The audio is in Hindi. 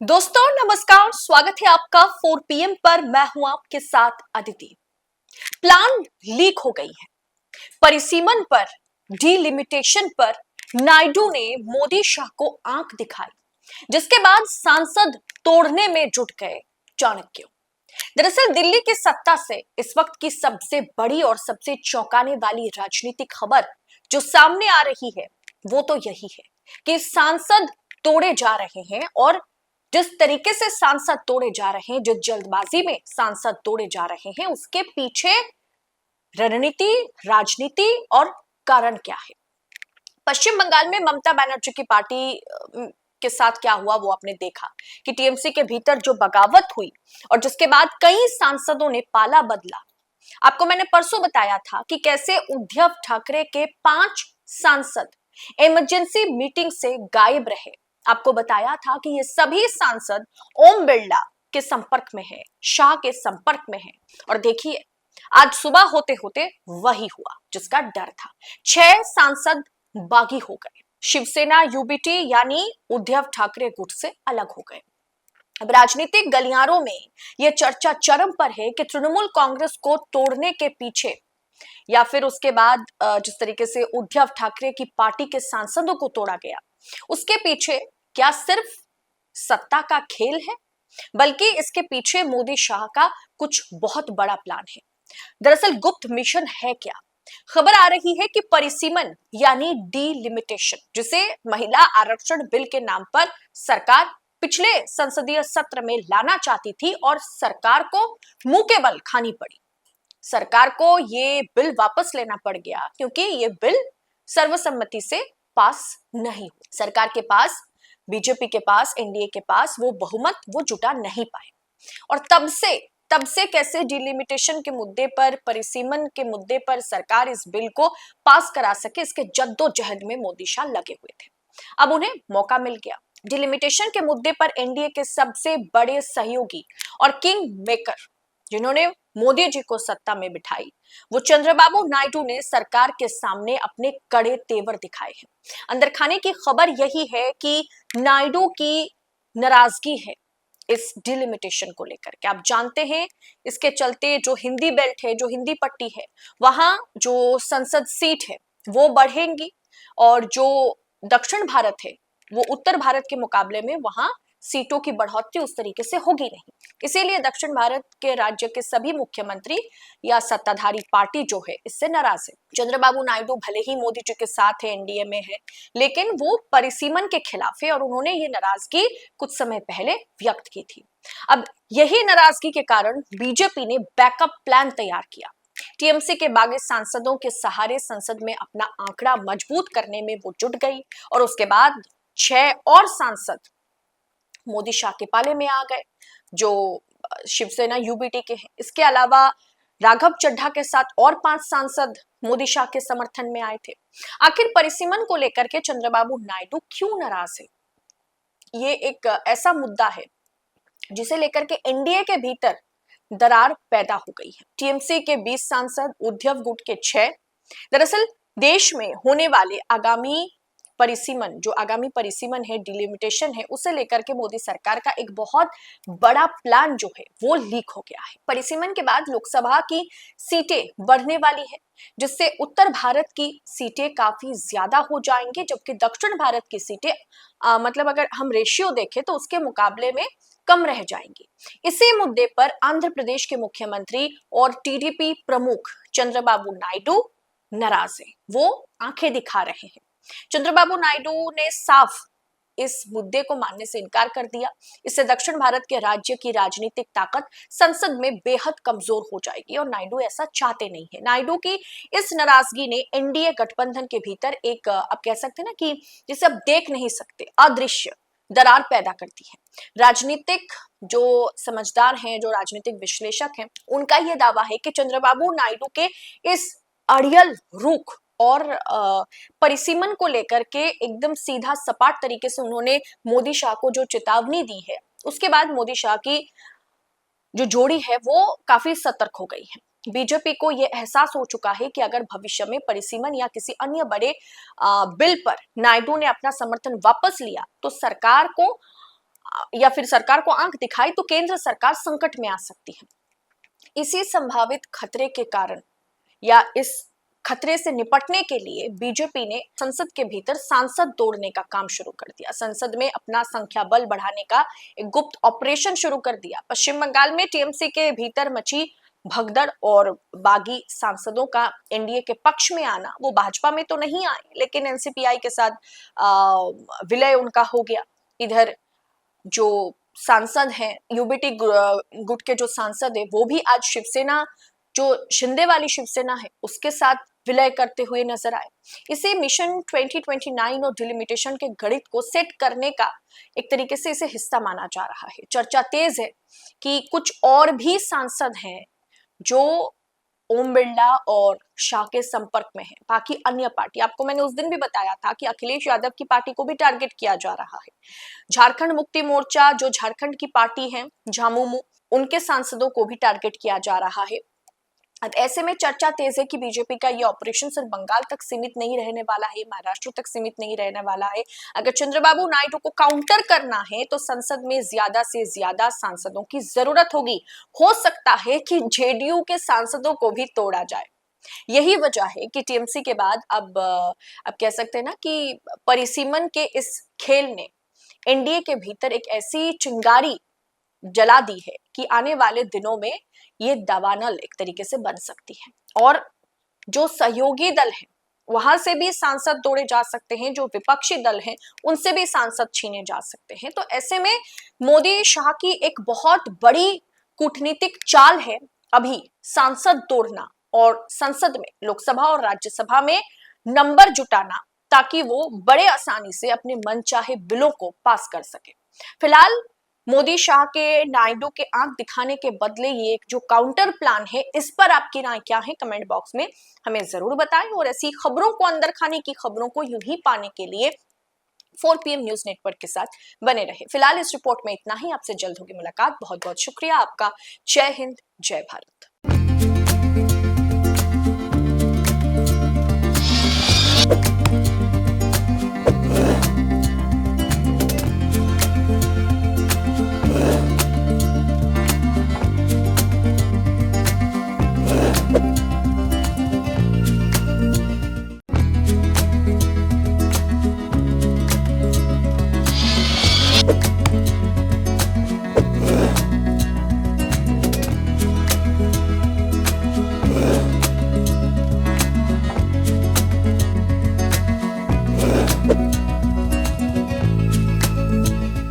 दोस्तों नमस्कार, स्वागत है आपका 4 PM पर। मैं हूं आपके साथ अदिति। प्लान लीक हो गई है। परिसीमन पर, डीलिमिटेशन पर नायडू ने मोदी शाह को आंख दिखाई, जिसके बाद सांसद तोड़ने में जुट गए चाणक्य। दरअसल दिल्ली की सत्ता से इस वक्त की सबसे बड़ी और सबसे चौंकाने वाली राजनीतिक खबर जो सामने आ रही है वो तो यही है कि सांसद तोड़े जा रहे हैं। और जिस तरीके से सांसद तोड़े जा रहे हैं, जिस जल्दबाजी में सांसद तोड़े जा रहे हैं, उसके पीछे रणनीति, राजनीति और कारण क्या है। पश्चिम बंगाल में ममता बनर्जी की पार्टी के साथ क्या हुआ वो आपने देखा कि टीएमसी के भीतर जो बगावत हुई और जिसके बाद कई सांसदों ने पाला बदला। आपको मैंने परसों बताया था कि कैसे उद्धव ठाकरे के 5 सांसद इमरजेंसी मीटिंग से गायब रहे। आपको बताया था कि ये सभी सांसद ओम बिरला के संपर्क में है, शाह के संपर्क में है। और देखिए आज सुबह होते होते वही हुआ जिसका डर था। 6 सांसद बागी हो गए। शिवसेना यूबीटी यानी उद्धव ठाकरे गुट से अलग हो गए। अब राजनीतिक गलियारों में यह चर्चा चरम पर है कि तृणमूल कांग्रेस को तोड़ने के पीछे या फिर उसके बाद जिस तरीके से उद्धव ठाकरे की पार्टी के सांसदों को तोड़ा गया, उसके पीछे क्या सिर्फ सत्ता का खेल है, बल्कि इसके पीछे मोदी शाह का कुछ बहुत बड़ा प्लान है। दरअसल गुप्त मिशन है क्या। खबर आ रही है कि परिसीमन यानी डीलिमिटेशन, जिसे महिला आरक्षण बिल के नाम पर सरकार पिछले संसदीय सत्र में लाना चाहती थी और सरकार को मुंह के बल खानी पड़ी। सरकार को ये बिल वापस लेना पड़ गया क्योंकि ये बिल सर्वसम्मति से पास नहीं हुआ। सरकार के पास, बीजेपी के पास, एनडीए के पास वो बहुमत वो जुटा नहीं पाए। और तब से कैसे डिलिमिटेशन के मुद्दे पर, परिसीमन के मुद्दे पर सरकार इस बिल को पास करा सके, इसके जद्दोजहद में मोदी शाह लगे हुए थे। अब उन्हें मौका मिल गया। डिलिमिटेशन के मुद्दे पर एनडीए के सबसे बड़े सहयोगी और किंग मेकर जिन्होंने मोदी जी को सत्ता में बिठाई, वो चंद्रबाबू नायडू ने सरकार के सामने अपने कड़े तेवर दिखाए हैं। अंदर खाने की खबर यही है कि नायडू की नाराजगी है इस डिलिमिटेशन को लेकर के। आप जानते हैं इसके चलते जो हिंदी बेल्ट है, जो हिंदी पट्टी है, वहां जो संसद सीट है वो बढ़ेंगी और जो दक्षिण भारत है वो उत्तर भारत के मुकाबले में वहां सीटों की बढ़ोतरी उस तरीके से होगी नहीं। इसीलिए दक्षिण भारत के राज्य के सभी मुख्यमंत्री या सत्ताधारी पार्टी जो है इससे नाराज है। चंद्रबाबू नायडू भले ही मोदी जी के साथ है, एनडीए में है, लेकिन वो परिसीमन के खिलाफ है और उन्होंने ये नाराजगी कुछ समय पहले व्यक्त की थी। अब यही नाराजगी के कारण बीजेपी ने बैकअप प्लान तैयार किया। टीएमसी के बागी सांसदों के सहारे संसद में अपना आंकड़ा मजबूत करने में वो जुट गई और उसके बाद 6 और सांसद मोदी शाह के पाले में आ गए जो शिवसेना यूबीटी के हैं। इसके अलावा राघव चड्ढा के साथ और 5 सांसद मोदी शाह के समर्थन में आए थे। आखिर परिसीमन को लेकर के चंद्रबाबू नायडू क्यों नाराज है? ये एक ऐसा मुद्दा है जिसे लेकर के एनडीए के भीतर दरार पैदा हो गई है। टीएमसी के 20 सांसद, उद्धव गुट के 6। दरअसल देश में होने वाले आगामी परिसीमन है, डिलिमिटेशन है, उसे लेकर के मोदी सरकार का एक बहुत बड़ा प्लान जो है वो लीक हो गया है। परिसीमन के बाद लोकसभा की सीटें बढ़ने वाली है, जिससे उत्तर भारत की सीटें काफी ज्यादा हो जाएंगी, जबकि दक्षिण भारत की सीटें मतलब अगर हम रेशियो देखें तो उसके मुकाबले में कम रह जाएंगी। इसी मुद्दे पर आंध्र प्रदेश के मुख्यमंत्री और टीडीपी प्रमुख चंद्रबाबू नायडू नाराज है। वो आंखें दिखा रहे हैं। चंद्रबाबू नायडू ने साफ इस मुद्दे को मानने से इनकार कर दिया। इससे दक्षिण भारत के राज्य की राजनीतिक ताकत संसद में बेहद कमजोर हो जाएगी और नायडू ऐसा चाहते नहीं है। नायडू की इस नाराजगी ने एनडीए गठबंधन के भीतर एक आप कह सकते हैं ना कि जिसे आप देख नहीं सकते, अदृश्य दरार पैदा करती है। राजनीतिक जो समझदार हैं, जो राजनीतिक विश्लेषक हैं, उनका यह दावा है कि चंद्रबाबू नायडू के इस अड़ियल रुख और परिसीमन को लेकर के एकदम सीधा सपाट तरीके से उन्होंने मोदी शाह को जो चेतावनी दी है, उसके बाद मोदी शाह की जो जोड़ी है वो काफी सतर्क हो गई है। बीजेपी को यह एहसास हो चुका है कि अगर भविष्य में परिसीमन या किसी अन्य बड़े बिल पर नायडू ने अपना समर्थन वापस लिया तो सरकार को या फिर सरकार को आंख दिखाई तो केंद्र सरकार संकट में आ सकती है। इसी संभावित खतरे के कारण या इस खतरे से निपटने के लिए बीजेपी ने संसद के भीतर सांसद तोड़ने का काम शुरू कर दिया। संसद में अपना संख्या बल बढ़ाने का एक गुप्त ऑपरेशन शुरू कर दिया। पश्चिम बंगाल में टीएमसी के भीतर मची भगदड़ और बागी सांसदों का एनडीए के पक्ष में आना, वो भाजपा में तो नहीं आए लेकिन एनसीपीआई के साथ विलय उनका हो गया। इधर जो सांसद हैं यूबीटी गुट के जो सांसद है वो भी आज शिवसेना, जो शिंदे वाली शिवसेना है उसके साथ विलय करते हुए नजर आए। इसे मिशन 2029 और डिलिमिटेशन के गणित को सेट करने का एक तरीके से इसे हिस्सा माना जा रहा है। चर्चा तेज है कि कुछ और भी सांसद हैं जो ओम बिरला और शाह के संपर्क में है। बाकी अन्य पार्टी, आपको मैंने उस दिन भी बताया था कि अखिलेश यादव की पार्टी को भी टारगेट किया जा रहा है। झारखंड मुक्ति मोर्चा जो झारखंड की पार्टी है झामुमो, उनके सांसदों को भी टारगेट किया जा रहा है। अब ऐसे में चर्चा तेज है कि बीजेपी का ये ऑपरेशन सिर्फ बंगाल तक सीमित नहीं रहने वाला है, महाराष्ट्र तक सीमित नहीं रहने वाला है। अगर चंद्रबाबू नायडू को काउंटर करना है तो संसद में ज्यादा से ज्यादा सांसदों की जरूरत होगी। हो सकता है कि जेडीयू के सांसदों को भी तोड़ा जाए। यही वजह है कि टीएमसी के बाद अब कह सकते हैं ना कि परिसीमन के इस खेल ने एनडीए के भीतर एक ऐसी चिंगारी जला दी है कि आने वाले दिनों में ये दावानल एक तरीके से बन सकती है और जो सहयोगी दल है वहां से भी सांसद तोड़े जा सकते हैं, जो विपक्षी दल हैं उनसे भी सांसद छीने जा सकते हैं। तो ऐसे में मोदी शाह की एक बहुत बड़ी कूटनीतिक चाल है अभी सांसद तोड़ना और संसद में, लोकसभा और राज्यसभा में नंबर जुटाना, ताकि वो बड़े आसानी से अपने मनचाहे बिलों को पास कर सके। फिलहाल मोदी शाह के नायडू के आंख दिखाने के बदले ये एक जो काउंटर प्लान है, इस पर आपकी राय क्या है कमेंट बॉक्स में हमें जरूर बताएं। और ऐसी खबरों को, अंदर खाने की खबरों को यूं ही पाने के लिए 4 PM न्यूज नेटवर्क के साथ बने रहे। फिलहाल इस रिपोर्ट में इतना ही, आपसे जल्द होगी मुलाकात। बहुत बहुत शुक्रिया आपका। जय हिंद, जय भारत।